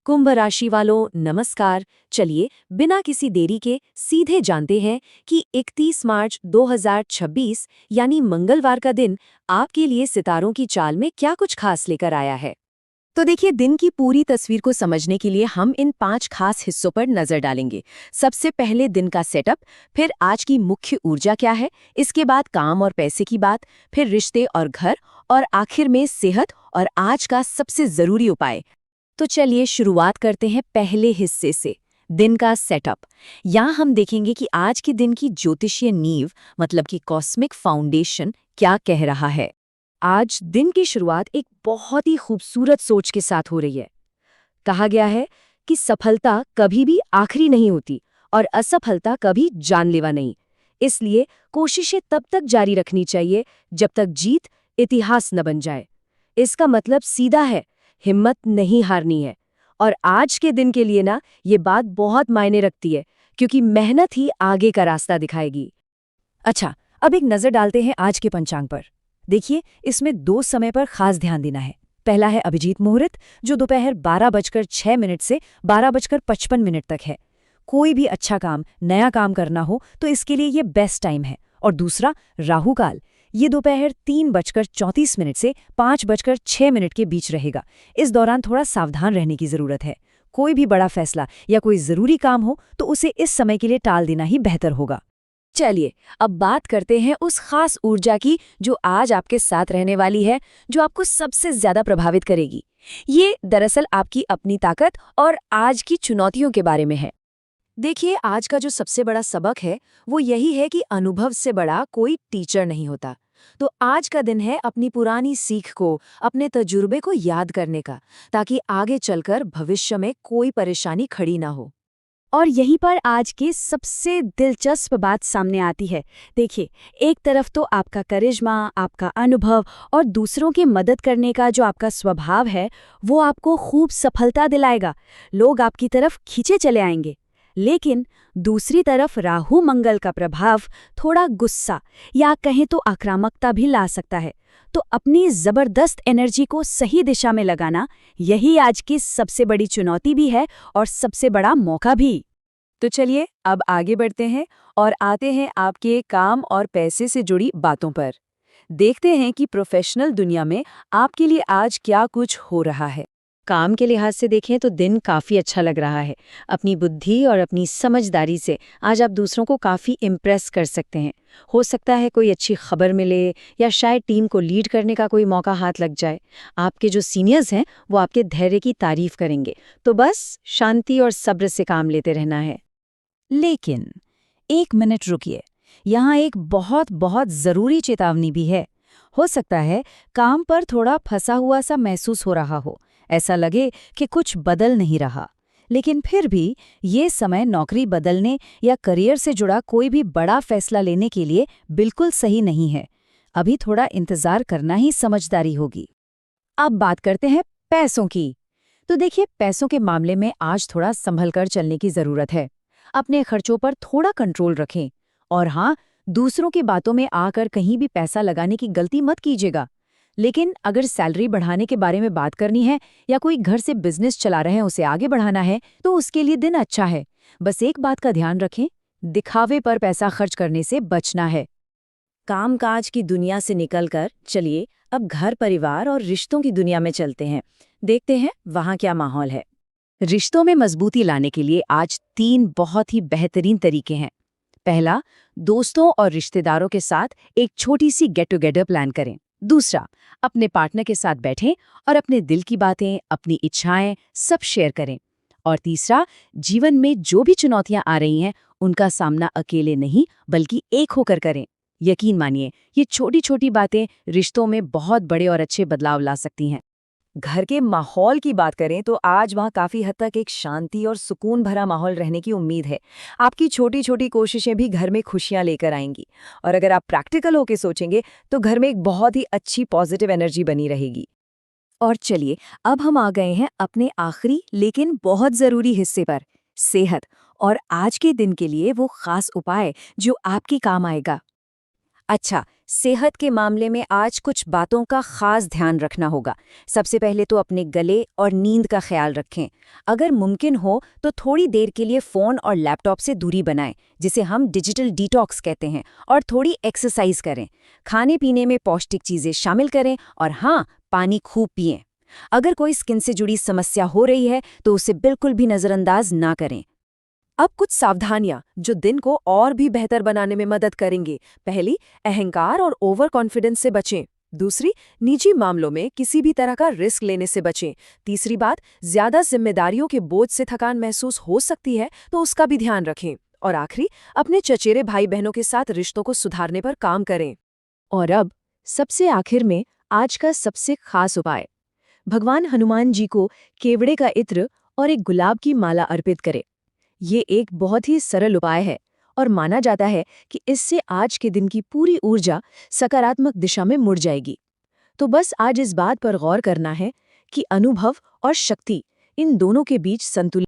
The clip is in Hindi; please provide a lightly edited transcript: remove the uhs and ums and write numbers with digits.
कुंभ राशि वालों नमस्कार। चलिए बिना किसी देरी के सीधे जानते हैं कि 31 मार्च 2026 यानी मंगलवार का दिन आपके लिए सितारों की चाल में क्या कुछ खास लेकर आया है। तो देखिए, दिन की पूरी तस्वीर को समझने के लिए हम इन 5 खास हिस्सों पर नजर डालेंगे। सबसे पहले दिन का सेटअप, फिर आज की मुख्य ऊर्जा क्या है, इसके बाद काम और पैसे की बात, फिर रिश्ते और घर, और आखिर में सेहत और आज का सबसे जरूरी उपाय। तो चलिए शुरुआत करते हैं पहले हिस्से से, दिन का सेटअप। यहाँ हम देखेंगे कि आज के दिन की ज्योतिषीय नींव मतलब कि कॉस्मिक फाउंडेशन क्या कह रहा है। आज दिन की शुरुआत एक बहुत ही खूबसूरत सोच के साथ हो रही है। कहा गया है कि सफलता कभी भी आखिरी नहीं होती और असफलता कभी जानलेवा नहीं। इसलिए कोशिशें तब तक जारी रखनी चाहिए जब तक जीत इतिहास न बन जाए। इसका मतलब सीधा है, हिम्मत नहीं हारनी है। और आज के दिन के लिए ना ये बात बहुत मायने रखती है, क्योंकि मेहनत ही आगे का रास्ता दिखाएगी। अच्छा, अब एक नजर डालते हैं आज के पंचांग पर। देखिए, इसमें 2 समय पर खास ध्यान देना है। पहला है अभिजीत मुहूर्त, जो दोपहर 12:06 से 12:55 तक है। कोई भी अच्छा काम, नया काम करना हो तो इसके लिए ये बेस्ट टाइम है। और दूसरा राहु काल, ये दोपहर 3:34 से 5:06 के बीच रहेगा। इस दौरान थोड़ा सावधान रहने की जरूरत है। कोई भी बड़ा फैसला या कोई जरूरी काम हो तो उसे इस समय के लिए टाल देना ही बेहतर होगा। चलिए अब बात करते हैं उस खास ऊर्जा की जो आज आपके साथ रहने वाली है, जो आपको सबसे ज्यादा प्रभावित करेगी। ये दरअसल आपकी अपनी ताकत और आज की चुनौतियों के बारे में है। देखिए, आज का जो सबसे बड़ा सबक है वो यही है कि अनुभव से बड़ा कोई टीचर नहीं होता। तो आज का दिन है अपनी पुरानी सीख को, अपने तजुर्बे को याद करने का, ताकि आगे चलकर भविष्य में कोई परेशानी खड़ी ना हो। और यहीं पर आज की सबसे दिलचस्प बात सामने आती है। देखिए, एक तरफ तो आपका करिश्मा, आपका अनुभव और दूसरों की मदद करने का जो आपका स्वभाव है, वो आपको खूब सफलता दिलाएगा। लोग आपकी तरफ खींचे चले आएंगे। लेकिन दूसरी तरफ राहु मंगल का प्रभाव थोड़ा गुस्सा या कहें तो आक्रामकता भी ला सकता है। तो अपनी जबरदस्त एनर्जी को सही दिशा में लगाना, यही आज की सबसे बड़ी चुनौती भी है और सबसे बड़ा मौका भी। तो चलिए अब आगे बढ़ते हैं और आते हैं आपके काम और पैसे से जुड़ी बातों पर। देखते हैं कि प्रोफेशनल दुनिया में आपके लिए आज क्या कुछ हो रहा है। काम के लिहाज से देखें तो दिन काफ़ी अच्छा लग रहा है। अपनी बुद्धि और अपनी समझदारी से आज आप दूसरों को काफ़ी इम्प्रेस कर सकते हैं। हो सकता है कोई अच्छी खबर मिले या शायद टीम को लीड करने का कोई मौका हाथ लग जाए। आपके जो सीनियर्स हैं वो आपके धैर्य की तारीफ करेंगे। तो बस शांति और सब्र से काम लेते रहना है। लेकिन 1 मिनट रुकिए, यहाँ एक बहुत बहुत ज़रूरी चेतावनी भी है। हो सकता है काम पर थोड़ा फंसा हुआ सा महसूस हो रहा हो, ऐसा लगे कि कुछ बदल नहीं रहा। लेकिन फिर भी ये समय नौकरी बदलने या करियर से जुड़ा कोई भी बड़ा फैसला लेने के लिए बिल्कुल सही नहीं है। अभी थोड़ा इंतजार करना ही समझदारी होगी। अब बात करते हैं पैसों की। तो देखिए, पैसों के मामले में आज थोड़ा संभल कर चलने की ज़रूरत है। अपने खर्चों पर थोड़ा कंट्रोल रखें। और हाँ, दूसरों की बातों में आकर कहीं भी पैसा लगाने की गलती मत कीजिएगा। लेकिन अगर सैलरी बढ़ाने के बारे में बात करनी है या कोई घर से बिजनेस चला रहे हैं उसे आगे बढ़ाना है तो उसके लिए दिन अच्छा है। बस एक बात का ध्यान रखें, दिखावे पर पैसा खर्च करने से बचना है। कामकाज की दुनिया से निकलकर चलिए अब घर परिवार और रिश्तों की दुनिया में चलते हैं। देखते हैं वहाँ क्या माहौल है। रिश्तों में मजबूती लाने के लिए आज 3 बहुत ही बेहतरीन तरीके हैं। पहला, दोस्तों और रिश्तेदारों के साथ एक छोटी सी गेट टुगेदर प्लान करें। दूसरा, अपने पार्टनर के साथ बैठें और अपने दिल की बातें, अपनी इच्छाएं सब शेयर करें। और तीसरा, जीवन में जो भी चुनौतियां आ रही हैं उनका सामना अकेले नहीं बल्कि एक होकर करें। यकीन मानिए, ये छोटी छोटी बातें रिश्तों में बहुत बड़े और अच्छे बदलाव ला सकती हैं। घर के माहौल की बात करें तो आज वहाँ काफ़ी हद तक एक शांति और सुकून भरा माहौल रहने की उम्मीद है। आपकी छोटी छोटी कोशिशें भी घर में खुशियाँ लेकर आएंगी। और अगर आप प्रैक्टिकल होकर सोचेंगे तो घर में एक बहुत ही अच्छी पॉजिटिव एनर्जी बनी रहेगी। और चलिए अब हम आ गए हैं अपने आखिरी लेकिन बहुत ज़रूरी हिस्से पर, सेहत। और आज के दिन के लिए वो खास उपाय जो आपके काम आएगा। अच्छा, सेहत के मामले में आज कुछ बातों का खास ध्यान रखना होगा। सबसे पहले तो अपने गले और नींद का ख्याल रखें। अगर मुमकिन हो तो थोड़ी देर के लिए फ़ोन और लैपटॉप से दूरी बनाएं, जिसे हम डिजिटल डिटॉक्स कहते हैं, और थोड़ी एक्सरसाइज करें। खाने पीने में पौष्टिक चीज़ें शामिल करें और हाँ, पानी खूब पिएं। अगर कोई स्किन से जुड़ी समस्या हो रही है तो उसे बिल्कुल भी नज़रअंदाज ना करें। अब कुछ सावधानियां जो दिन को और भी बेहतर बनाने में मदद करेंगे। पहली, अहंकार और ओवर कॉन्फिडेंस से बचें। दूसरी, निजी मामलों में किसी भी तरह का रिस्क लेने से बचें। तीसरी बात, ज्यादा जिम्मेदारियों के बोझ से थकान महसूस हो सकती है तो उसका भी ध्यान रखें। और आखिरी, अपने चचेरे भाई बहनों के साथ रिश्तों को सुधारने पर काम करें। और अब सबसे आखिर में आज का सबसे खास उपाय, भगवान हनुमान जी को केवड़े का इत्र और एक गुलाब की माला अर्पित करें। ये एक बहुत ही सरल उपाय है और माना जाता है कि इससे आज के दिन की पूरी ऊर्जा सकारात्मक दिशा में मुड़ जाएगी। तो बस आज इस बात पर गौर करना है कि अनुभव और शक्ति, इन दोनों के बीच संतुलन